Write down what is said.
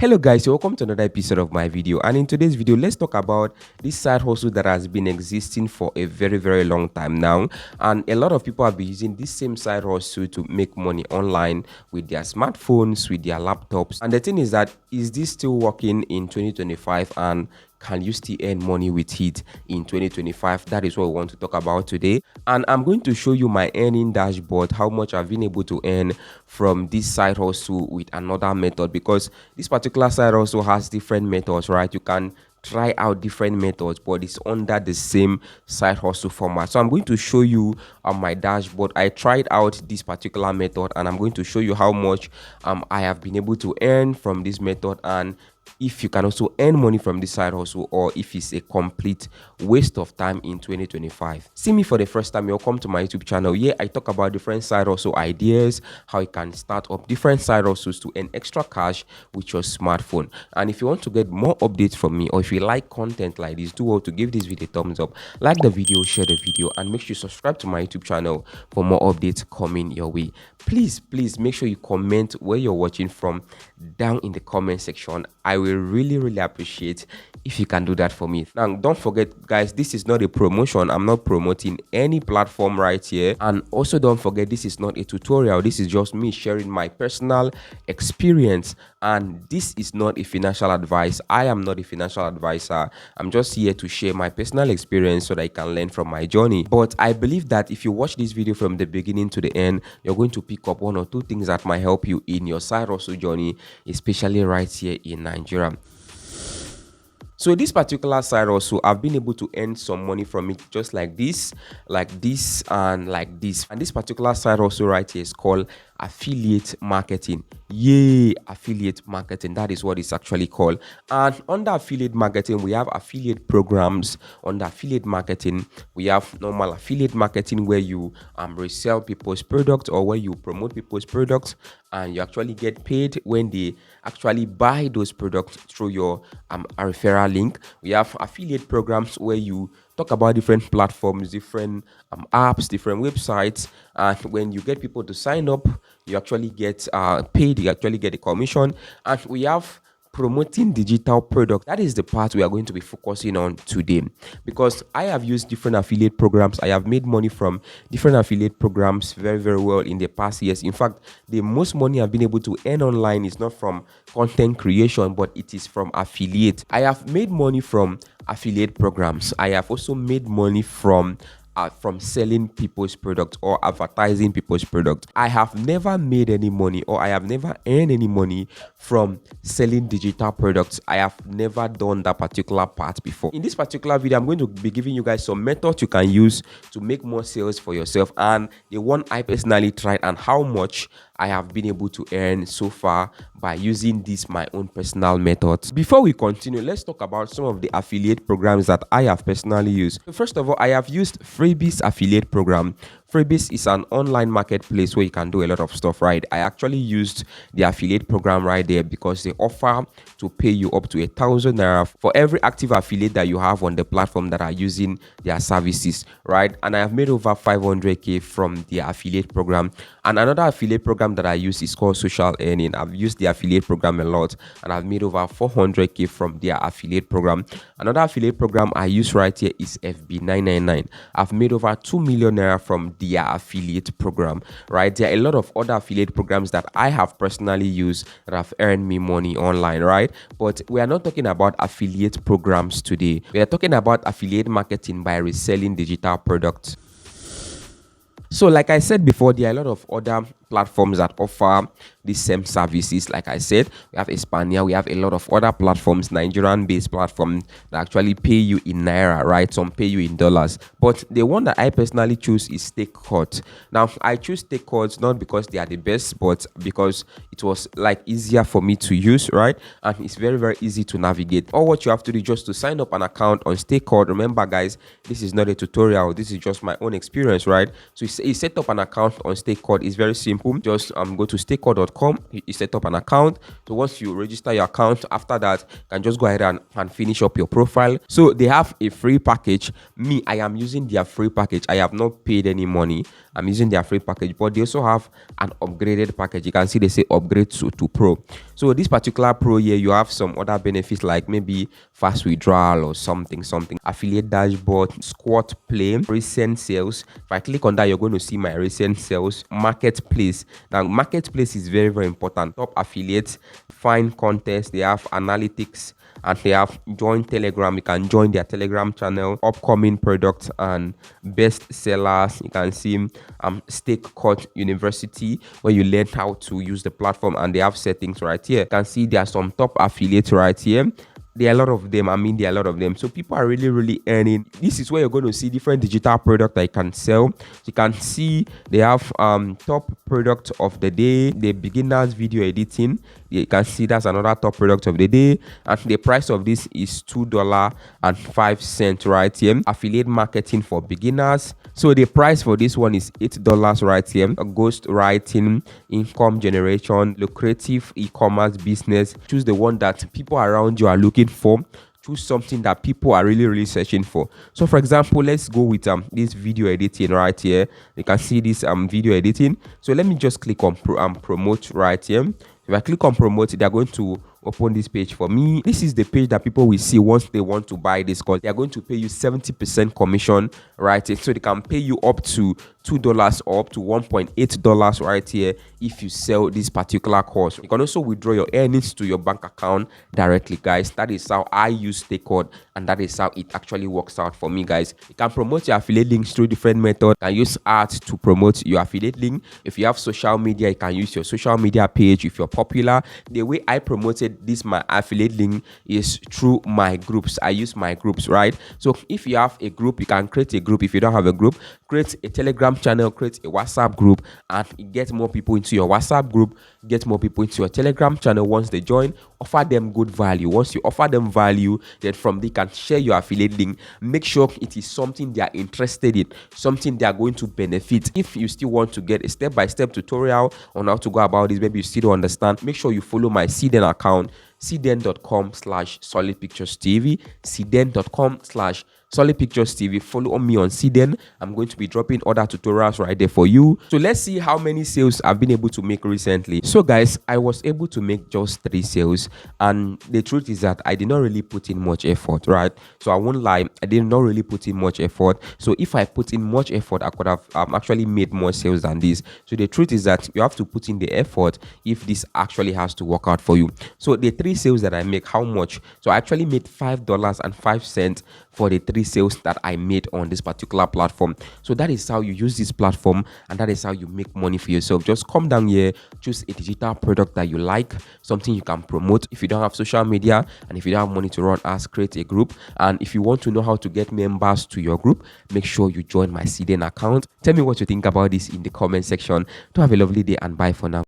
Hello guys, welcome to another episode of my video, and in today's video let's talk about this side hustle that has been existing for a very long time now, and a lot of people have been using this same side hustle to make money online with their smartphones, with their laptops. And the thing is that, is this still working in 2025, and can you still earn money with it in 2025? That is what we want to talk about today, and I'm going to show you my earning dashboard, how much I've been able to earn from this side hustle with another method, because this particular side also has different methods, right? You can try out different methods, but it's under the same side hustle format. So I'm going to show you on my dashboard. I tried out this particular method, and I'm going to show you how much I have been able to earn from this method, and if you can also earn money from this side hustle, or if it's a complete waste of time in 2025. See me for the first time, welcome to my YouTube channel. Here I talk about different side hustle ideas, how you can start up different side hustles to earn extra cash with your smartphone. And if you want to get more updates from me, or if you like content like this, do well to give this video a thumbs up, like the video, share the video, and make sure you subscribe to my YouTube channel for more updates coming your way. Please make sure you comment where you're watching from down in the comment section. I will really appreciate if you can do that for me. Now don't forget guys, this is not a promotion. I'm not promoting any platform right here, and also don't forget, this is not a tutorial. This is just me sharing my personal experience, and this is not a financial advice. I am not a financial advisor. I'm just here to share my personal experience so that you can learn from my journey. But I believe that if you watch this video from the beginning to the end, you're going to pick up one or two things that might help you in your side hustle journey, especially right here in Nigeria. So this particular side also, I've been able to earn some money from it, just like this, and like this. And this particular side also right here is called affiliate marketing. Yay, affiliate marketing, that is what it's actually called. And under affiliate marketing, we have affiliate programs. Under affiliate marketing, we have normal affiliate marketing, where you resell people's products, or where you promote people's products, and you actually get paid when they actually buy those products through your referral link. We have affiliate programs where you talk about different platforms, different apps, different websites, and when you get people to sign up, you actually get paid, you actually get a commission. And we have promoting digital products. That is the part we are going to be focusing on today, because I have used different affiliate programs. I have made money from different affiliate programs very well in the past years. In fact, the most money I've been able to earn online is not from content creation, but it is from affiliate. I have made money from affiliate programs. I have also made money from selling people's products or advertising people's products. I have never made any money, or I have never earned any money from selling digital products. I have never done that particular part before. In this particular video, I'm going to be giving you guys some methods you can use to make more sales for yourself, and the one I personally tried, and how much I have been able to earn so far by using this my own personal methods. Before we continue, let's talk about some of the affiliate programs that I have personally used. So first of all, I have used Freebies affiliate program. Freebies is an online marketplace where you can do a lot of stuff, right? I actually used the affiliate program right there because they offer to pay you up to 1,000 naira for every active affiliate that you have on the platform that are using their services, right? And I have made over 500k from the affiliate program. And another affiliate program that I use is called Social Earning. I've used the affiliate program a lot, and I've made over 400k from their affiliate program. Another affiliate program I use right here is FB999. I've made over 2 million naira from their affiliate program, right? There are a lot of other affiliate programs that I have personally used that have earned me money online, right? But we are not talking about affiliate programs today. We are talking about affiliate marketing by reselling digital products. So like I said before, there are a lot of other platforms that offer the same services. Like I said, we have Espania, we have a lot of other platforms, Nigerian based platforms that actually pay you in naira, right? Some pay you in dollars, but the one that I personally choose is StakeCode. Now I choose StakeCode not because they are the best, but because it was like easier for me to use, right? And it's very easy to navigate. All what you have to do is just to sign up an account on StakeCode. Remember guys, this is not a tutorial, this is just my own experience, right? So you set up an account on StakeCode. It's very simple. simple. Just go to staker.com, you set up an account. So once you register your account, after that, you can just go ahead and finish up your profile. So they have a free package. Me, I am using their free package. I have not paid any money. I'm using their free package, but they also have an upgraded package. You can see they say upgrade to pro. So this particular pro here, you have some other benefits like maybe fast withdrawal or something, affiliate dashboard, squat play, recent sales. If I click on that, you're going to see my recent sales. Marketplace. Now marketplace is very, very important. Top affiliates, find contests, they have analytics, and they have join Telegram. You can join their Telegram channel, upcoming products and best sellers. You can see Stake Cut University, where you learn how to use the platform, and they have settings right here. You can see there are some top affiliates right here. There are a lot of them. There are a lot of them. So people are really earning. This is where you're going to see different digital products that you can sell. You can see they have top product of the day, the beginners video editing. You can see that's another top product of the day, and the price of this is $2.05 right here. Affiliate marketing for beginners. So the price for this one is $8 right here. Ghost writing, income generation, lucrative e-commerce business. Choose the one that people around you are looking for. Choose something that people are really searching for. So for example, let's go with this video editing right here. You can see this video editing. So let me just click on promote right here. If I click on promote, they're going to open this page for me. This is the page that people will see once they want to buy this course. They are going to pay you 70% commission right here. So they can pay you up to $2 or up to $1.8 right here if you sell this particular course. You can also withdraw your earnings to your bank account directly, guys. That is how I use Stakeout, and that is how it actually works out for me, guys. You can promote your affiliate links through different methods. You can use ads to promote your affiliate link. If you have social media, you can use your social media page. If you're popular, the way I promoted this my affiliate link is through my groups. I use my groups, right? So if you have a group, you can create a group. If you don't have a group, create a Telegram channel, create a WhatsApp group, and get more people into your WhatsApp group, get more people into your Telegram channel. Once they join, offer them good value. Once you offer them value, then from there you can share your affiliate link. Make sure it is something they are interested in, something they are going to benefit. If you still want to get a step-by-step tutorial on how to go about this, maybe you still don't understand, make sure you follow my cirrden account, cirrden.com/solidpicturestv, cirrden.com/solidpicturestv. Follow me on cirrden. I'm going to be dropping other tutorials right there for you. So let's see how many sales I've been able to make recently. So guys, I was able to make just 3 sales, and the truth is that I did not really put in much effort, right? So I won't lie, I did not really put in much effort. So if I put in much effort, I could have actually made more sales than this. So the truth is that you have to put in the effort if this actually has to work out for you. So the 3 sales that I make, how much? So I actually made $5.05 for the 3 sales that I made on this particular platform. So that is how you use this platform, and that is how you make money for yourself. Just come down here, choose a digital product that you like, something you can promote. If you don't have social media and if you don't have money to run ads, create a group. And if you want to know how to get members to your group, make sure you join my cirrden account. Tell me what you think about this in the comment section. Do have a lovely day, and bye for now.